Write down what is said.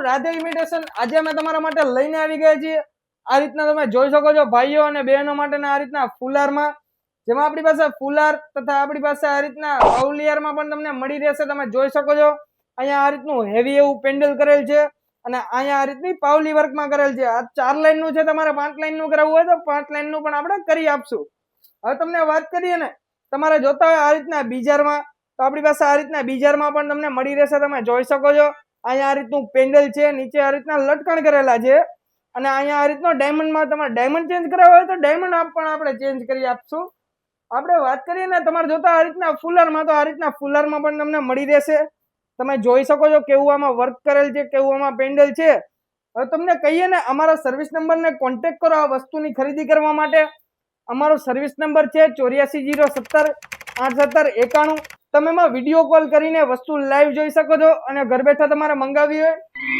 Radhe imitation આજે અમે તમારા માટે લઈને આવી ગયા છીએ। આ રીતના તમે જોઈ શકો છો ભાઈઓ અને બહેનો માટેના આ રીતના ફુલારમાં, જેમાં આપણી પાસે ફુલાર તથા આપણી પાસે આ રીતના પાઉલિયરમાં પણ તમને મળી રહેશે। તમે જોઈ શકો છો અહીંયા આ રીતનું હેવી એવું પેન્ડલ કરેલ છે અને અહીંયા આ રીતની પાવલી વર્કમાં કરેલ છે। આ 4 લાઈનનું છે, તમારે 5 લાઈનનું કરાવવું હોય તો 5 લાઈનનું પણ આપણે કરી આપશું। હવે તમને વાત કરીએ ને, તમારે જોતા હોય આ રીતના બીજારમાં, તો આપણી પાસે આ રીતના બીજારમાં પણ તમને મળી રહેશે। તમે જોઈ શકો છો અહીંયા આ રીતનું પેન્ડલ છે, નીચે આ રીતના લટકણ કરેલા છે અને અહીંયા આ રીતનો ડાયમંડમાં તમારે ડાયમંડ ચેન્જ કરાવવા હોય તો ડાયમંડ પણ આપણે ચેન્જ કરી આપશું। આપણે વાત કરીએ ને તમારે જોતા આ રીતના ફુલારમાં, તો આ રીતના ફુલારમાં પણ તમને મળી રહેશે। તમે જોઈ શકો છો કેવું આમાં વર્ક કરેલ છે, કેવું આમાં પેન્ડલ છે। હવે તમને કહીએ ને, અમારા સર્વિસ નંબરને કોન્ટેક્ટ કરો આ વસ્તુની ખરીદી કરવા માટે। અમારો સર્વિસ નંબર છે 84 017 817 91। તમે એમાં વિડીયો કોલ કરીને વસ્તુ લાઈવ જોઈ શકો છો અને ઘર બેઠા તમારે મંગાવી હોય